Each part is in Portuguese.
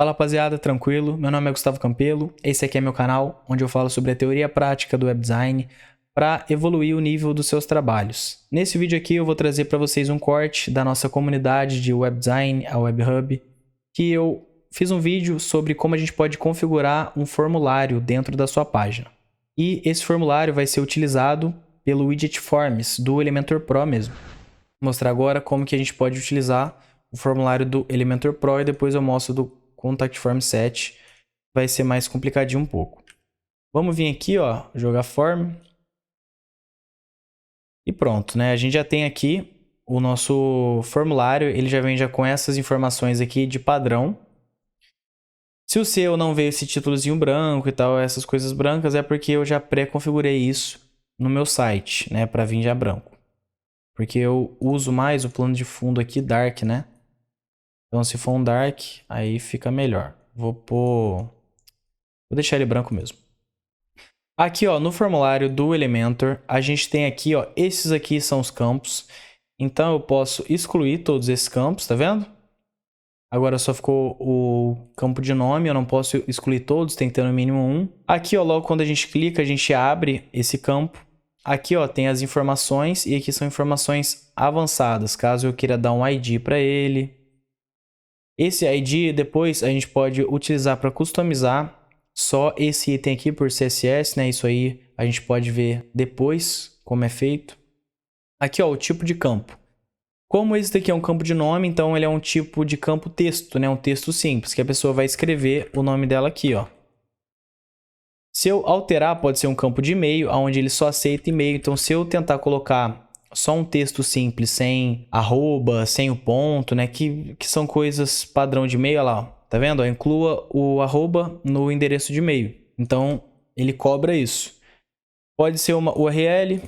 Fala rapaziada, tranquilo? Meu nome é Gustavo Campelo, esse aqui é meu canal, onde eu falo sobre a teoria prática do web design para evoluir o nível dos seus trabalhos. Nesse vídeo aqui eu vou trazer para vocês um corte da nossa comunidade de web design, a Web Hub, que eu fiz um vídeo sobre como a gente pode configurar um formulário dentro da sua página. E esse formulário vai ser utilizado pelo Widget Forms do Elementor Pro mesmo. Vou mostrar agora como que a gente pode utilizar o formulário do Elementor Pro e depois eu mostro do Contact Form 7, vai ser mais complicadinho um pouco. Vamos vir aqui, ó, jogar form. E pronto, né? A gente já tem aqui o nosso formulário, ele já vem já com essas informações aqui de padrão. Se o seu não veio esse títulozinho branco e tal, essas coisas brancas, é porque eu já pré-configurei isso no meu site, né, para vir já branco. Porque eu uso mais o plano de fundo aqui dark, né? Então, se for um dark, aí fica melhor. Vou deixar ele branco mesmo. Aqui, ó, no formulário do Elementor, a gente tem aqui, ó, esses aqui são os campos. Então, eu posso excluir todos esses campos, tá vendo? Agora só ficou o campo de nome, eu não posso excluir todos, tem que ter no mínimo um. Aqui, ó, logo quando a gente clica, a gente abre esse campo. Aqui, ó, tem as informações e aqui são informações avançadas, caso eu queira dar um ID para ele. Esse ID depois a gente pode utilizar para customizar só esse item aqui por CSS, né? Isso aí a gente pode ver depois como é feito. Aqui, ó, o tipo de campo. Como esse daqui é um campo de nome, então ele é um tipo de campo texto, né? Um texto simples, que a pessoa vai escrever o nome dela aqui, ó. Se eu alterar, pode ser um campo de e-mail, onde ele só aceita e-mail. Então, se eu tentar colocar só um texto simples, sem arroba, sem o ponto, né? Que são coisas padrão de e-mail, olha lá, ó. Tá vendo? Inclua o arroba no endereço de e-mail. Então, ele cobra isso. Pode ser uma URL.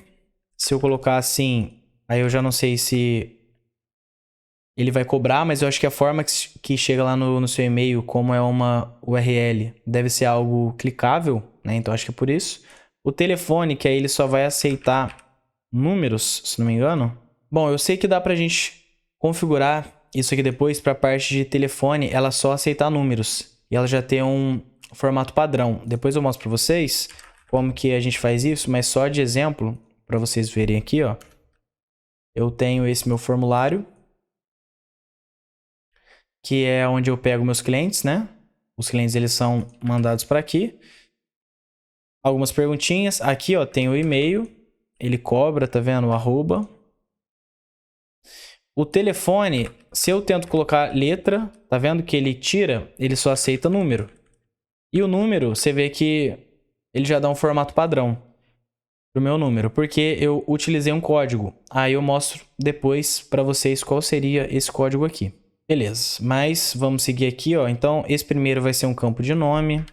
Se eu colocar assim, aí eu já não sei se ele vai cobrar, mas eu acho que a forma que chega lá no seu e-mail, como é uma URL, deve ser algo clicável, né? Então, acho que é por isso. O telefone, que aí ele só vai aceitar números, se não me engano. Bom, eu sei que dá pra gente configurar isso aqui depois para a parte de telefone, ela só aceitar números. E ela já tem um formato padrão. Depois eu mostro para vocês como que a gente faz isso, mas só de exemplo, para vocês verem aqui, ó. Eu tenho esse meu formulário, que é onde eu pego meus clientes, né? Os clientes, eles são mandados para aqui. Algumas perguntinhas. Aqui, ó, tem o e-mail. Ele cobra, tá vendo? O arroba. O telefone, se eu tento colocar letra, tá vendo que ele tira? Ele só aceita número. E o número, você vê que ele já dá um formato padrão pro meu número, porque eu utilizei um código. Aí eu mostro depois para vocês qual seria esse código aqui. Beleza, mas vamos seguir aqui, ó. Então, esse primeiro vai ser um campo de nome.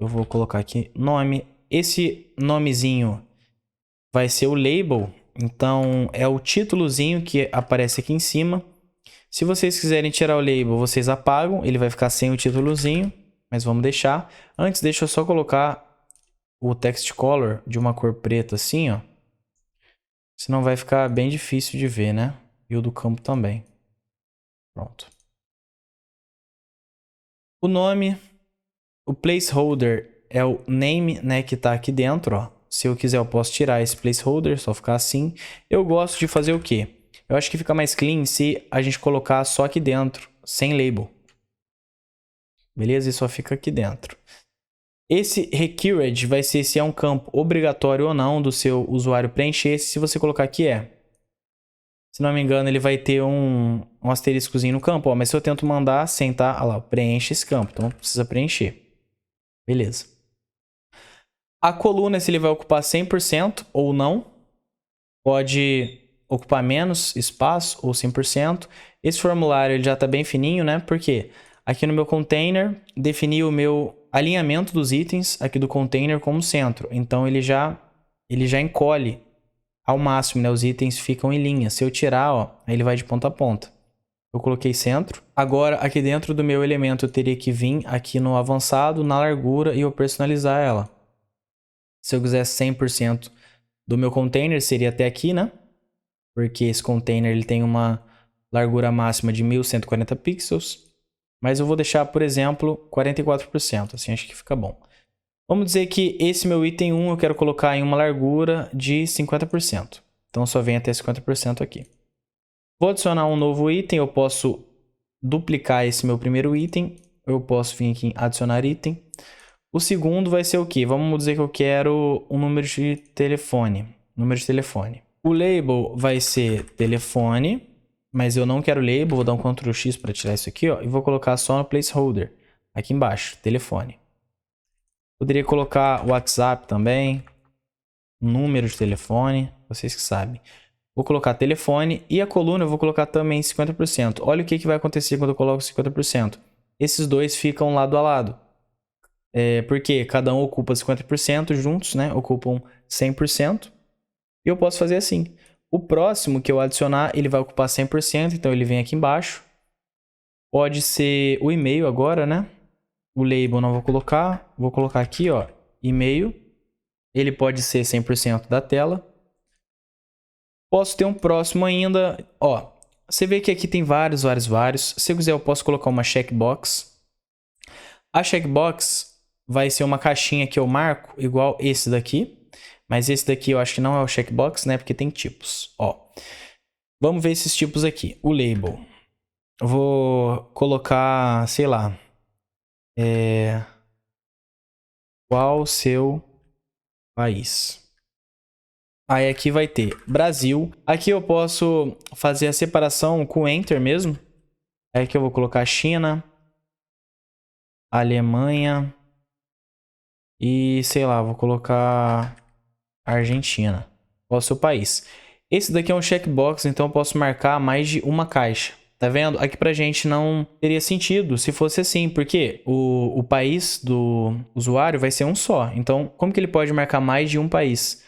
Eu vou colocar aqui nome. Esse nomezinho vai ser o label. Então, é o títulozinho que aparece aqui em cima. Se vocês quiserem tirar o label, vocês apagam. Ele vai ficar sem o títulozinho, mas vamos deixar. Antes, deixa eu só colocar o text color de uma cor preta assim, ó. Senão vai ficar bem difícil de ver, né? E o do campo também. Pronto. O nome, o placeholder é o name, né, que tá aqui dentro, ó. Se eu quiser, eu posso tirar esse placeholder, só ficar assim. Eu gosto de fazer o quê? Eu acho que fica mais clean se a gente colocar só aqui dentro, sem label. Beleza? E só fica aqui dentro. Esse required vai ser se é um campo obrigatório ou não do seu usuário preencher. Se você colocar aqui se não me engano, ele vai ter um asteriscozinho no campo. Ó, mas se eu tento mandar sem, tá? Olha lá, preenche esse campo. Então, precisa preencher. Beleza. A coluna, se ele vai ocupar 100% ou não. Pode ocupar menos espaço ou 100%. Esse formulário ele já está bem fininho, né? Porque aqui no meu container, defini o meu alinhamento dos itens aqui do container como centro. Então, ele já encolhe ao máximo, né? Os itens ficam em linha. Se eu tirar, ó, ele vai de ponta a ponta. Eu coloquei centro. Agora, aqui dentro do meu elemento, eu teria que vir aqui no avançado, na largura, e eu personalizar ela. Se eu quisesse 100% do meu container, seria até aqui, né? Porque esse container ele tem uma largura máxima de 1140 pixels. Mas eu vou deixar, por exemplo, 44%. Assim, acho que fica bom. Vamos dizer que esse meu item 1 eu quero colocar em uma largura de 50%. Então, só vem até 50% aqui. Vou adicionar um novo item. Eu posso duplicar esse meu primeiro item. Eu posso vir aqui em adicionar item. O segundo vai ser o quê? Vamos dizer que eu quero um número de telefone. Número de telefone. O label vai ser telefone, mas eu não quero label. Vou dar um Ctrl X para tirar isso aqui, ó, e vou colocar só no placeholder. Aqui embaixo, telefone. Poderia colocar WhatsApp também. Número de telefone, vocês que sabem. Vou colocar telefone e a coluna eu vou colocar também 50%. Olha o que vai acontecer quando eu coloco 50%. Esses dois ficam lado a lado. Porque cada um ocupa 50% juntos, né? Ocupam 100%. E eu posso fazer assim. O próximo que eu adicionar, ele vai ocupar 100%, então ele vem aqui embaixo. Pode ser o e-mail agora, né? O label não vou colocar aqui, ó, e-mail. Ele pode ser 100% da tela. Posso ter um próximo ainda, ó. Você vê que aqui tem vários. Se eu quiser, eu posso colocar uma checkbox. A checkbox vai ser uma caixinha que eu marco, igual esse daqui. Mas esse daqui eu acho que não é o checkbox, né? Porque tem tipos, ó. Vamos ver esses tipos aqui. O label. Eu vou colocar, sei lá. Qual o seu país? Aí aqui vai ter Brasil. Aqui eu posso fazer a separação com Enter mesmo. Aí aqui eu vou colocar China, Alemanha e, sei lá, vou colocar Argentina. Qual o seu país? Esse daqui é um checkbox, então eu posso marcar mais de uma caixa. Tá vendo? Aqui pra gente não teria sentido se fosse assim, porque o país do usuário vai ser um só. Então, como que ele pode marcar mais de um país?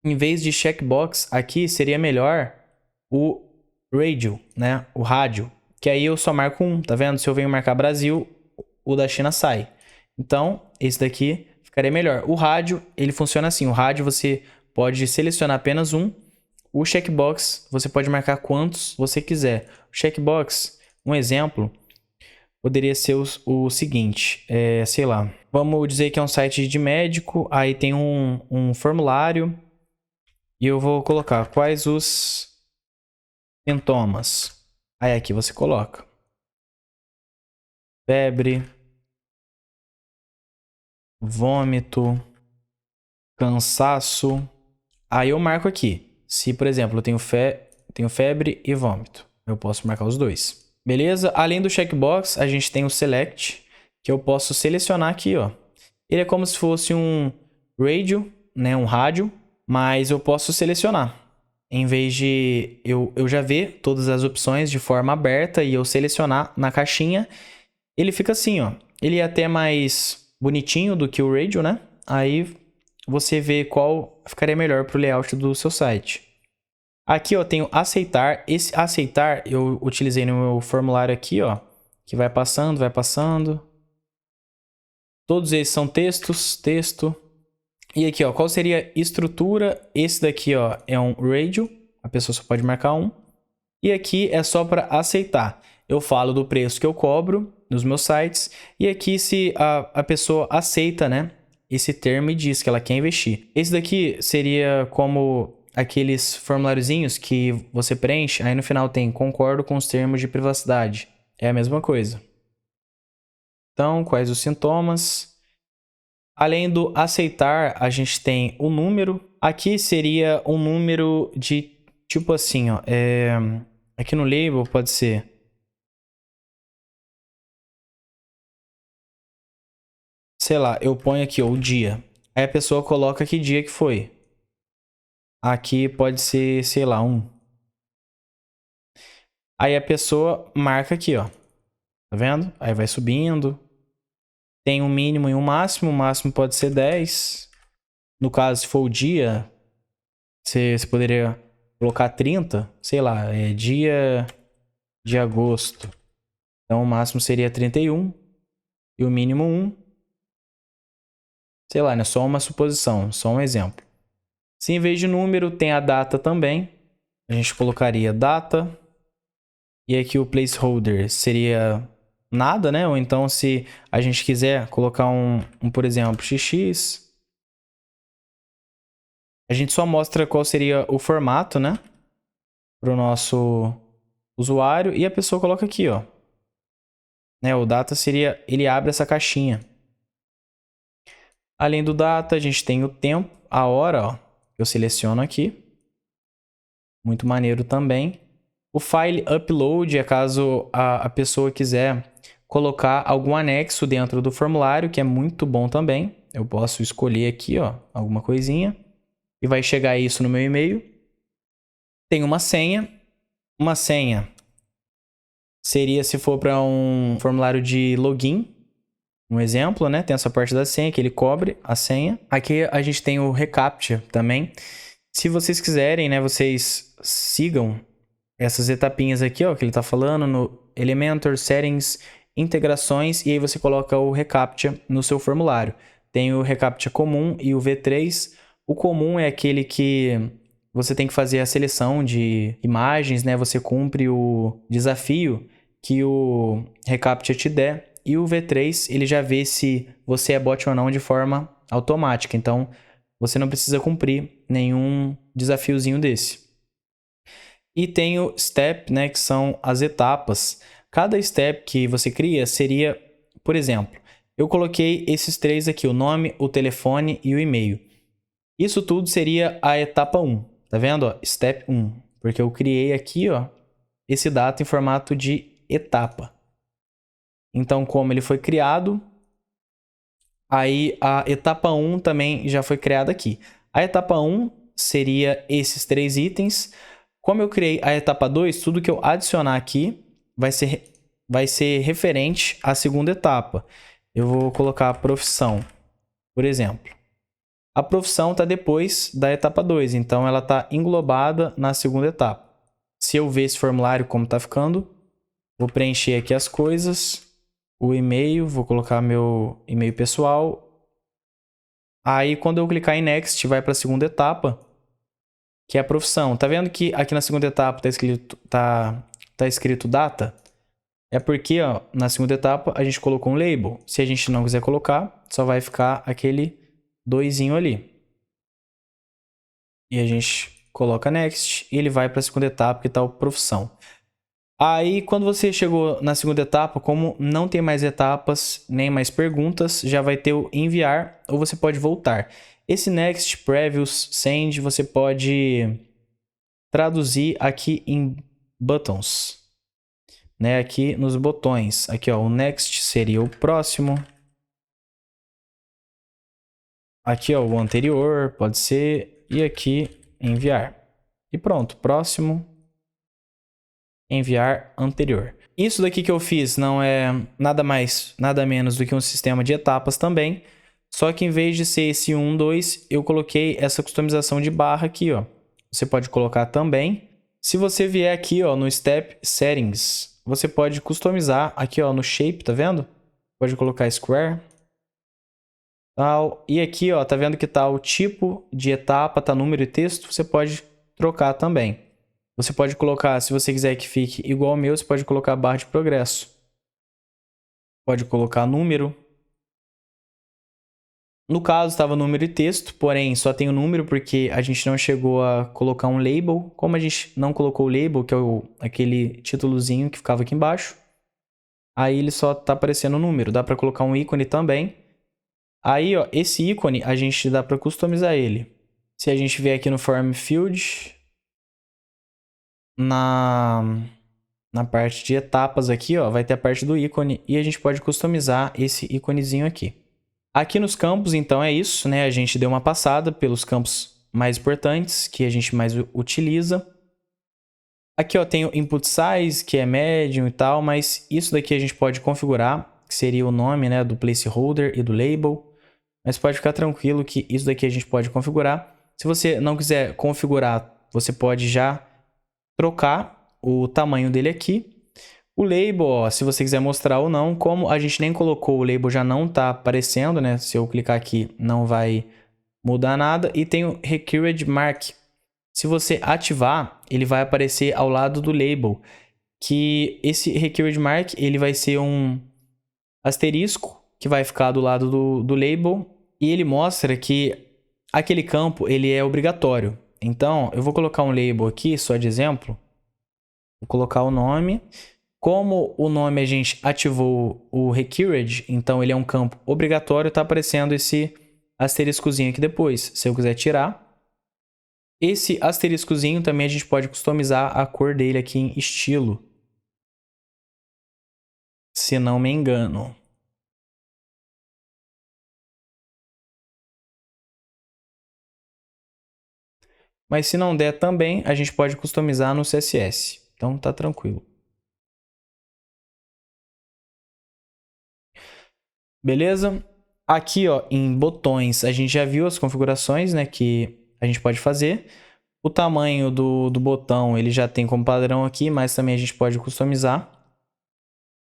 Em vez de checkbox, aqui seria melhor o radio, né? O rádio. Que aí eu só marco um, tá vendo? Se eu venho marcar Brasil, o da China sai. Então, esse daqui ficaria melhor. O rádio, ele funciona assim. O rádio você pode selecionar apenas um. O checkbox, você pode marcar quantos você quiser. O checkbox, um exemplo, poderia ser o seguinte. Sei lá. Vamos dizer que é um site de médico. Aí tem um formulário. E eu vou colocar quais os sintomas. Aí aqui você coloca febre, vômito, cansaço. Aí eu marco aqui. Se, por exemplo, eu tenho febre e vômito, eu posso marcar os dois. Beleza? Além do checkbox, a gente tem o select, que eu posso selecionar aqui, ó. Ele é como se fosse um radio, né, um rádio, mas eu posso selecionar. Em vez de eu já ver todas as opções de forma aberta e eu selecionar na caixinha, ele fica assim, ó. Ele é até mais bonitinho do que o radio, né? Aí você vê qual ficaria melhor para o layout do seu site. Aqui, ó, tenho aceitar. Esse aceitar eu utilizei no meu formulário aqui, ó, que vai passando, vai passando. Todos esses são textos, texto. E aqui, ó, qual seria a estrutura? Esse daqui, ó, é um radio. A pessoa só pode marcar um. E aqui é só para aceitar. Eu falo do preço que eu cobro nos meus sites. E aqui se a pessoa aceita, né, esse termo e diz que ela quer investir. Esse daqui seria como aqueles formuláriozinhos que você preenche. Aí no final tem concordo com os termos de privacidade. É a mesma coisa. Então, quais os sintomas? Além do aceitar, a gente tem o número. Aqui seria um número de tipo assim, ó. Aqui no label pode ser. Sei lá, eu ponho aqui ó, o dia. Aí a pessoa coloca que dia que foi. Aqui pode ser, sei lá, 1. Aí a pessoa marca aqui, ó. Tá vendo? Aí vai subindo. Tem um mínimo e um máximo. O máximo pode ser 10. No caso, se for o dia, você poderia colocar 30. Sei lá, é dia de agosto. Então o máximo seria 31 e o mínimo 1. Sei lá, né? Só uma suposição, só um exemplo. Se em vez de número tem a data também, a gente colocaria data. E aqui o placeholder seria nada, né? Ou então se a gente quiser colocar por exemplo, XX, a gente só mostra qual seria o formato, né? Para o nosso usuário e a pessoa coloca aqui, ó. Né? O data seria, ele abre essa caixinha. Além do data, a gente tem o tempo, a hora, ó. Eu seleciono aqui. Muito maneiro também. O file upload é caso a pessoa quiser colocar algum anexo dentro do formulário, que é muito bom também. Eu posso escolher aqui, ó, alguma coisinha. E vai chegar isso no meu e-mail. Tem uma senha. Uma senha seria se for para um formulário de login. Um exemplo, né? Tem essa parte da senha que ele cobre a senha. Aqui a gente tem o reCAPTCHA também. Se vocês quiserem, né? Vocês sigam essas etapinhas aqui, ó, que ele tá falando no Elementor, Settings, Integrações, e aí você coloca o reCAPTCHA no seu formulário. Tem o reCAPTCHA comum e o V3. O comum é aquele que você tem que fazer a seleção de imagens, né? Você cumpre o desafio que o reCAPTCHA te der. E o V3, ele já vê se você é bot ou não de forma automática. Então, você não precisa cumprir nenhum desafiozinho desse. E tem o step, né, que são as etapas. Cada step que você cria seria, por exemplo, eu coloquei esses três aqui, o nome, o telefone e o e-mail. Isso tudo seria a etapa 1, tá vendo? Ó, step 1, porque eu criei aqui, ó, esse dado em formato de etapa. Então, como ele foi criado, aí a etapa 1 também já foi criada aqui. A etapa 1 seria esses três itens. Como eu criei a etapa 2, tudo que eu adicionar aqui vai ser referente à segunda etapa. Eu vou colocar a profissão, por exemplo. A profissão está depois da etapa 2, então ela está englobada na segunda etapa. Se eu ver esse formulário como está ficando, vou preencher aqui as coisas. O e-mail, vou colocar meu e-mail pessoal. Aí, quando eu clicar em Next, vai para a segunda etapa, que é a profissão. Tá vendo que aqui na segunda etapa tá escrito data? É porque, ó, na segunda etapa a gente colocou um label. Se a gente não quiser colocar, só vai ficar aquele doisinho ali. E a gente coloca Next e ele vai para a segunda etapa, que tá o profissão. Aí, quando você chegou na segunda etapa, como não tem mais etapas, nem mais perguntas, já vai ter o enviar, ou você pode voltar. Esse next, previous, send, você pode traduzir aqui em buttons, né? Aqui nos botões. Aqui, ó, o next seria o próximo. Aqui, ó, o anterior, pode ser. E aqui, enviar. E pronto, próximo. Enviar anterior. Isso daqui que eu fiz não é nada mais, nada menos do que um sistema de etapas também. Só que em vez de ser esse 1, 2, eu coloquei essa customização de barra aqui, ó. Você pode colocar também. Se você vier aqui, ó, no Step Settings, você pode customizar aqui, ó, no Shape, tá vendo? Pode colocar Square. Tal. E aqui, ó, tá vendo que tá o tipo de etapa, tá número e texto, você pode trocar também. Você pode colocar, se você quiser que fique igual ao meu, você pode colocar barra de progresso. Pode colocar número. No caso, estava número e texto, porém só tem o número porque a gente não chegou a colocar um label. Como a gente não colocou o label, que é aquele títulozinho que ficava aqui embaixo, aí ele só tá aparecendo o número. Dá para colocar um ícone também. Aí, ó, esse ícone a gente dá para customizar ele. Se a gente vier aqui no Form Field, na parte de etapas aqui, ó, vai ter a parte do ícone e a gente pode customizar esse íconezinho aqui. Aqui nos campos, então, é isso, né? A gente deu uma passada pelos campos mais importantes, que a gente mais utiliza. Aqui, ó, tem o input size, que é médio e tal, mas isso daqui a gente pode configurar, que seria o nome, né, do placeholder e do label. Mas pode ficar tranquilo que isso daqui a gente pode configurar. Se você não quiser configurar, você pode já trocar o tamanho dele aqui. O label, ó, se você quiser mostrar ou não, como a gente nem colocou, o label já não está aparecendo, né? Se eu clicar aqui, não vai mudar nada. E tem o Required Mark. Se você ativar, ele vai aparecer ao lado do label. que esse required mark, ele vai ser um asterisco que vai ficar do lado do label, e ele mostra que aquele campo ele é obrigatório. Então, eu vou colocar um label aqui, só de exemplo. Vou colocar o nome. Como o nome a gente ativou o required, então ele é um campo obrigatório, está aparecendo esse asteriscozinho aqui depois. Se eu quiser tirar, esse asteriscozinho também a gente pode customizar a cor dele aqui em estilo. Se não me engano. Mas se não der também, a gente pode customizar no CSS. Então tá tranquilo. Beleza? Aqui, ó, em botões, a gente já viu as configurações, né, que a gente pode fazer. O tamanho do botão, ele já tem como padrão aqui, mas também a gente pode customizar.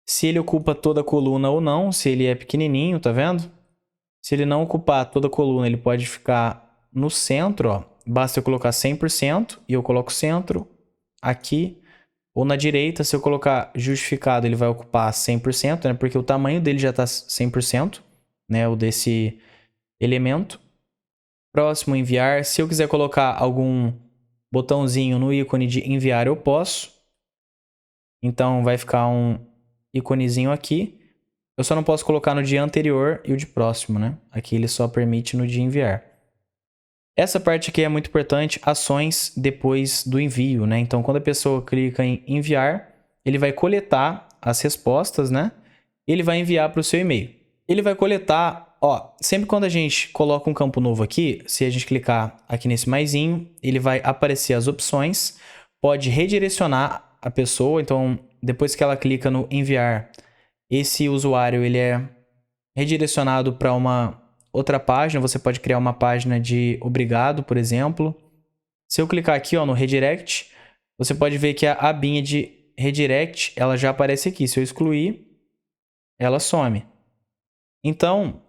Se ele ocupa toda a coluna ou não, se ele é pequenininho, tá vendo? Se ele não ocupar toda a coluna, ele pode ficar no centro, ó. Basta eu colocar 100% e eu coloco centro aqui. Ou na direita, se eu colocar justificado, ele vai ocupar 100%, né? Porque o tamanho dele já está 100%, né? O desse elemento. Próximo, enviar. Se eu quiser colocar algum botãozinho no ícone de enviar, eu posso. Então, vai ficar um íconezinho aqui. Eu só não posso colocar no dia anterior e o de próximo, né? Aqui ele só permite no de enviar. Essa parte aqui é muito importante, ações depois do envio, né? Então, quando a pessoa clica em enviar, ele vai coletar as respostas, né? E ele vai enviar para o seu e-mail. Ele vai coletar, ó, sempre quando a gente coloca um campo novo aqui, se a gente clicar aqui nesse maisinho, ele vai aparecer as opções, pode redirecionar a pessoa, então, depois que ela clica no enviar, esse usuário, ele é redirecionado para uma outra página. Você pode criar uma página de obrigado, por exemplo. Se eu clicar aqui, ó, no redirect, você pode ver que a abinha de redirect, ela já aparece aqui. Se eu excluir, ela some. Então,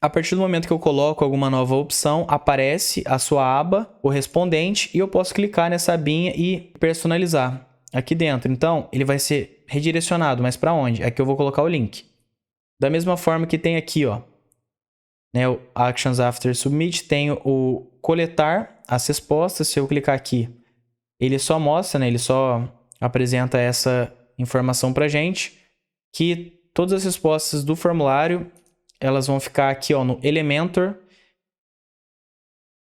a partir do momento que eu coloco alguma nova opção, aparece a sua aba correspondente e eu posso clicar nessa abinha e personalizar aqui dentro. Então, ele vai ser redirecionado, mas para onde? Aqui eu vou colocar o link. Da mesma forma que tem aqui, ó, né, o Actions After Submit, tem o coletar as respostas. Se eu clicar aqui, ele só mostra, né, ele só apresenta essa informação pra gente, que todas as respostas do formulário, elas vão ficar aqui, ó, no Elementor,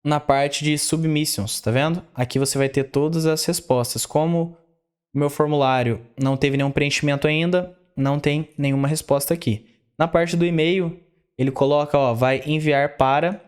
na parte de Submissions, tá vendo? Aqui você vai ter todas as respostas. Como o meu formulário não teve nenhum preenchimento ainda, não tem nenhuma resposta aqui. Na parte do e-mail, ele coloca, ó, vai enviar para.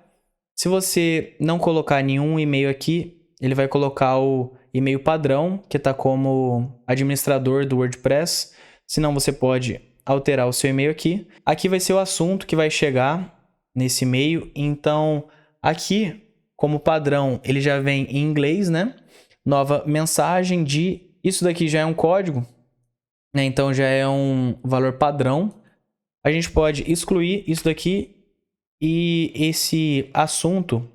Se você não colocar nenhum e-mail aqui, ele vai colocar o e-mail padrão, que está como administrador do WordPress. Senão você pode alterar o seu e-mail aqui. Aqui vai ser o assunto que vai chegar nesse e-mail. Então, aqui, como padrão, ele já vem em inglês, né? Nova mensagem de... Isso daqui já é um código, né? Então, já é um valor padrão. A gente pode excluir isso daqui e esse assunto,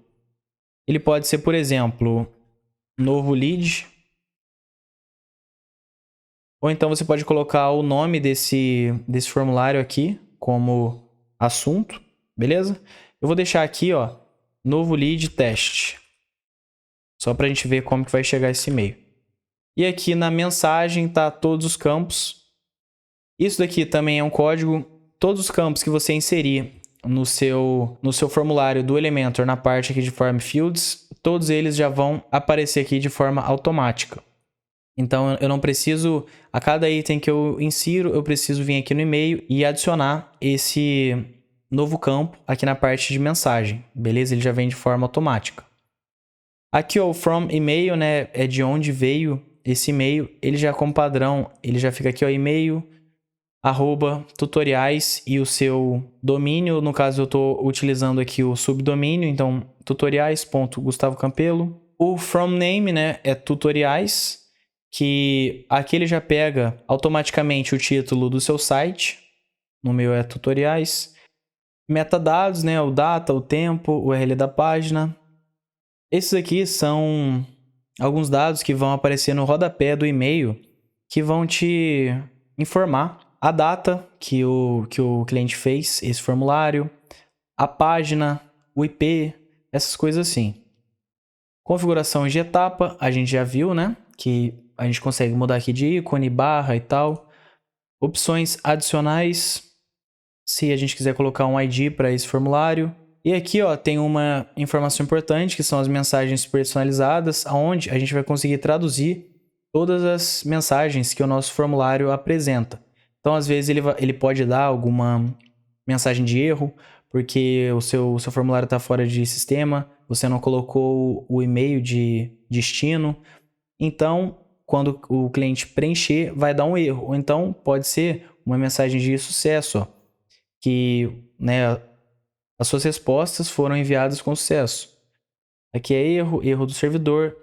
ele pode ser, por exemplo, novo lead. Ou então você pode colocar o nome desse formulário aqui como assunto, beleza? Eu vou deixar aqui, ó, novo lead teste. Só para a gente ver como que vai chegar esse e-mail. E aqui na mensagem tá todos os campos. Isso daqui também é um código. Todos os campos que você inserir no seu formulário do Elementor, na parte aqui de Form Fields, todos eles já vão aparecer aqui de forma automática. Então, eu não preciso, a cada item que eu insiro, eu preciso vir aqui no e-mail e adicionar esse novo campo aqui na parte de mensagem, beleza? Ele já vem de forma automática. Aqui, ó, o from e-mail, né, é de onde veio esse e-mail. Ele já como padrão, ele já fica aqui, ó, e-mail, @tutoriais e o seu domínio. No caso, eu estou utilizando aqui o subdomínio, então tutoriais.gustavocampelo. O from name, né, é tutoriais, que aqui ele já pega automaticamente o título do seu site. No meu é tutoriais. Metadados, né, o data, o tempo, o URL da página. Esses aqui são alguns dados que vão aparecer no rodapé do e-mail que vão te informar a data que o cliente fez esse formulário, a página, o IP, essas coisas assim. Configuração de etapa, a gente já viu, né? Que a gente consegue mudar aqui de ícone, barra e tal. Opções adicionais, se a gente quiser colocar um ID para esse formulário. E aqui, ó, tem uma informação importante, que são as mensagens personalizadas, onde a gente vai conseguir traduzir todas as mensagens que o nosso formulário apresenta. Então, às vezes, ele pode dar alguma mensagem de erro, porque o seu formulário está fora de sistema, você não colocou o e-mail de destino. Então, quando o cliente preencher, vai dar um erro. Ou então, pode ser uma mensagem de sucesso, ó, que, né, as suas respostas foram enviadas com sucesso. Aqui é erro do servidor.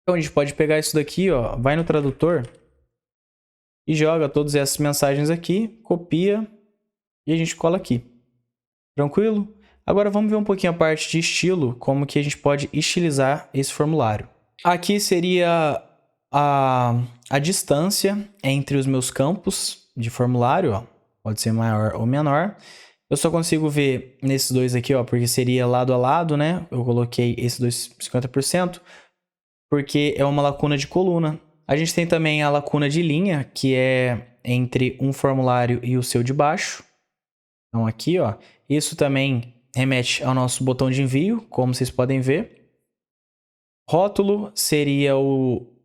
Então, a gente pode pegar isso daqui, ó, vai no tradutor e joga todas essas mensagens aqui, copia e a gente cola aqui. Tranquilo? Agora vamos ver um pouquinho a parte de estilo, como que a gente pode estilizar esse formulário. Aqui seria a distância entre os meus campos de formulário, ó. Pode ser maior ou menor. Eu só consigo ver nesses dois aqui, ó, porque seria lado a lado, né? Eu coloquei esses dois 50%, porque é uma lacuna de coluna. A gente tem também a lacuna de linha, que é entre um formulário e o seu de baixo. Então aqui, ó, isso também remete ao nosso botão de envio, como vocês podem ver. Rótulo seria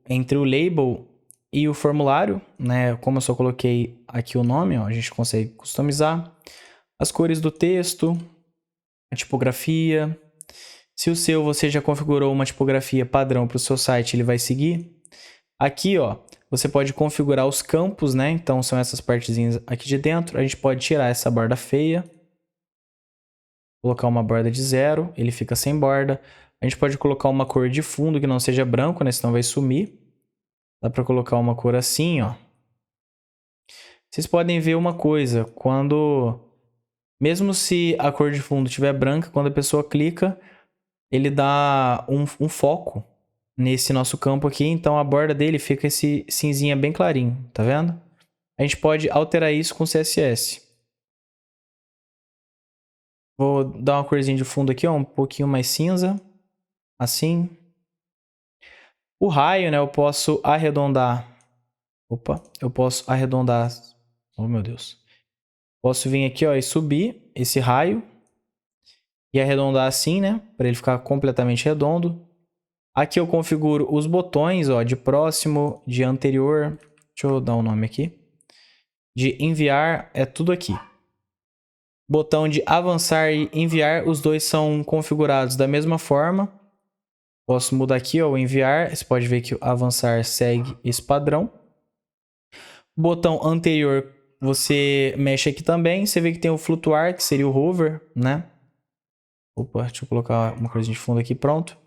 entre o label e o formulário, né? Como eu só coloquei aqui o nome, ó, a gente consegue customizar. As cores do texto, a tipografia. Se o seu você já configurou uma tipografia padrão para o seu site, ele vai seguir. Aqui, ó, você pode configurar os campos, né? Então são essas partezinhas aqui de dentro. A gente pode tirar essa borda feia, colocar uma borda de 0, ele fica sem borda. A gente pode colocar uma cor de fundo que não seja branco, né? Senão vai sumir. Dá para colocar uma cor assim, ó. Vocês podem ver uma coisa, mesmo se a cor de fundo estiver branca, quando a pessoa clica, ele dá um foco nesse nosso campo aqui, então a borda dele fica esse cinzinha bem clarinho, tá vendo? A gente pode alterar isso com CSS. Vou dar uma corzinha de fundo aqui, ó, um pouquinho mais cinza, assim. O raio, né, eu posso arredondar. Opa, eu posso arredondar. Oh, meu Deus. Posso vir aqui, ó, e subir esse raio e arredondar assim, né, para ele ficar completamente redondo. Aqui eu configuro os botões, ó, de próximo, de anterior. Deixa eu dar um nome aqui. De enviar, é tudo aqui. Botão de avançar e enviar, os dois são configurados da mesma forma. Posso mudar aqui, ó, o enviar. Você pode ver que o avançar segue esse padrão. Botão anterior, você mexe aqui também. Você vê que tem o flutuar, que seria o hover, né? Opa, deixa eu colocar uma corzinha de fundo aqui, pronto.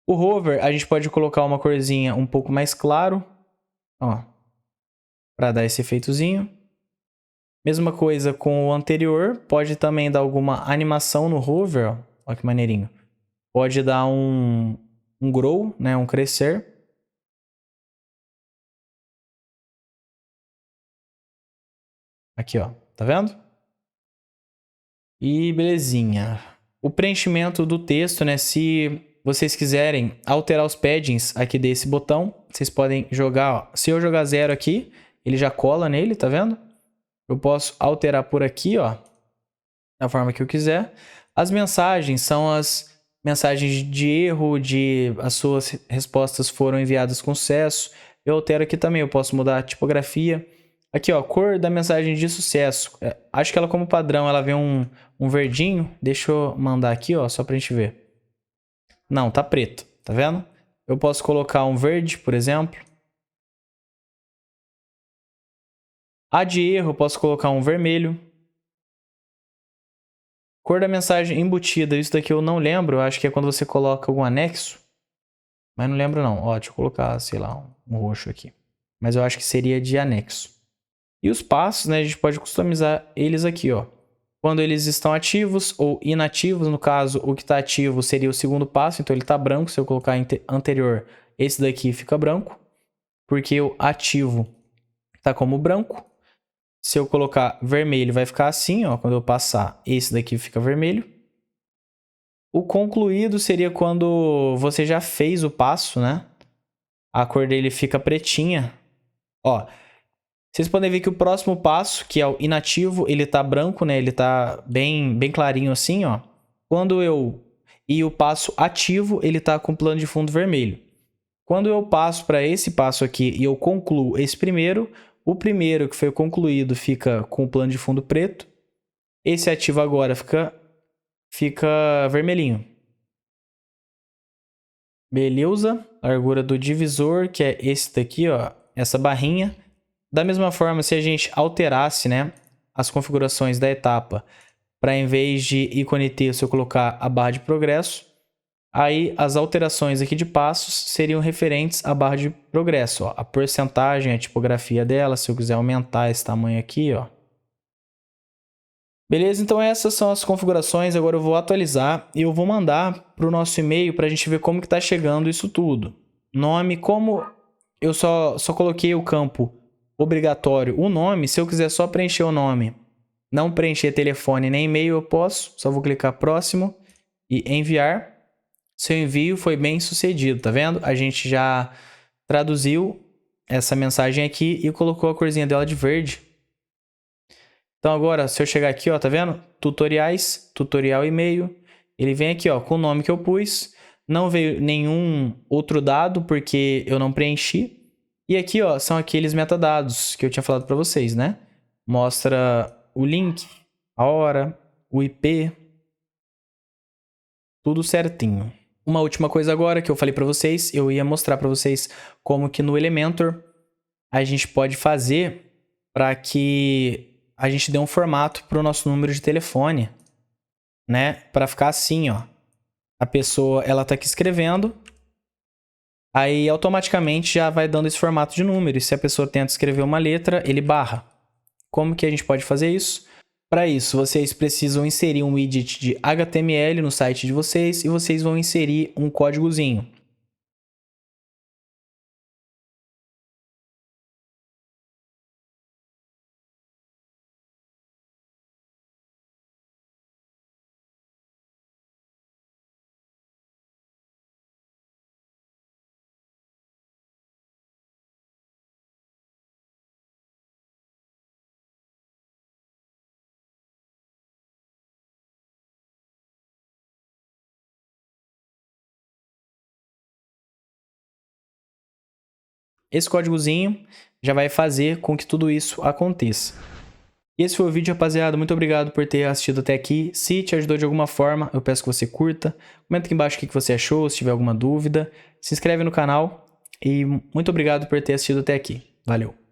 O hover, a gente pode colocar uma corzinha um pouco mais claro, ó, para dar esse efeitozinho. Mesma coisa com o anterior, pode também dar alguma animação no hover, ó, olha que maneirinho. Pode dar um grow, né, um crescer. Aqui, ó, tá vendo? E belezinha. O preenchimento do texto, né, se vocês quiserem alterar os paddings aqui desse botão, vocês podem jogar, ó, se eu jogar 0 aqui, ele já cola nele, tá vendo? Eu posso alterar por aqui, ó, da forma que eu quiser. As mensagens são as mensagens de erro, as suas respostas foram enviadas com sucesso. Eu altero aqui também, eu posso mudar a tipografia. Aqui, ó, cor da mensagem de sucesso. Acho que ela, como padrão, ela vem um verdinho. Deixa eu mandar aqui, ó, só pra gente ver. Não, tá preto, tá vendo? Eu posso colocar um verde, por exemplo. A de erro, eu posso colocar um vermelho. Cor da mensagem embutida, isso daqui eu não lembro. Acho que é quando você coloca algum anexo. Mas não lembro não. Ó, deixa eu colocar, sei lá, um roxo aqui. Mas eu acho que seria de anexo. E os passos, né, a gente pode customizar eles aqui, ó. Quando eles estão ativos ou inativos, no caso, o que está ativo seria o segundo passo, então ele está branco. Se eu colocar anterior, esse daqui fica branco, porque o ativo tá como branco. Se eu colocar vermelho, vai ficar assim, ó. Quando eu passar, esse daqui fica vermelho. O concluído seria quando você já fez o passo, né? A cor dele fica pretinha. Ó, vocês podem ver que o próximo passo, que é o inativo, ele tá branco, né? Ele tá bem clarinho assim, ó. E o passo ativo, ele tá com plano de fundo vermelho. Quando eu passo para esse passo aqui e eu concluo esse primeiro, o primeiro que foi concluído fica com o plano de fundo preto. Esse ativo agora fica vermelhinho. Beleza? Largura do divisor, que é esse daqui, ó, essa barrinha. Da mesma forma, se a gente alterasse, né, as configurações da etapa, para em vez de ícone texto eu colocar a barra de progresso, aí as alterações aqui de passos seriam referentes à barra de progresso, ó, a porcentagem, a tipografia dela, se eu quiser aumentar esse tamanho aqui, ó. Beleza? Então essas são as configurações. Agora eu vou atualizar e eu vou mandar para o nosso e-mail para a gente ver como que está chegando isso tudo. Nome, como eu só coloquei o campo obrigatório, o nome, se eu quiser só preencher o nome, não preencher telefone nem e-mail, eu posso. Só vou clicar próximo e enviar. Seu envio foi bem sucedido, tá vendo? A gente já traduziu essa mensagem aqui e colocou a corzinha dela de verde. Então agora, se eu chegar aqui, ó, tá vendo? Tutoriais, tutorial e-mail. Ele vem aqui, ó, com o nome que eu pus. Não veio nenhum outro dado, porque eu não preenchi. E aqui, ó, são aqueles metadados que eu tinha falado para vocês, né? Mostra o link, a hora, o IP. Tudo certinho. Uma última coisa agora que eu falei para vocês, eu ia mostrar para vocês como que no Elementor a gente pode fazer para que a gente dê um formato para o nosso número de telefone, né? Para ficar assim, ó. A pessoa, ela tá aqui escrevendo, aí automaticamente já vai dando esse formato de número. E se a pessoa tenta escrever uma letra, ele barra. Como que a gente pode fazer isso? Para isso, vocês precisam inserir um widget de HTML no site de vocês e vocês vão inserir um códigozinho. Esse códigozinho já vai fazer com que tudo isso aconteça. E esse foi o vídeo, rapaziada. Muito obrigado por ter assistido até aqui. Se te ajudou de alguma forma, eu peço que você curta. Comenta aqui embaixo o que você achou, se tiver alguma dúvida. Se inscreve no canal. E muito obrigado por ter assistido até aqui. Valeu!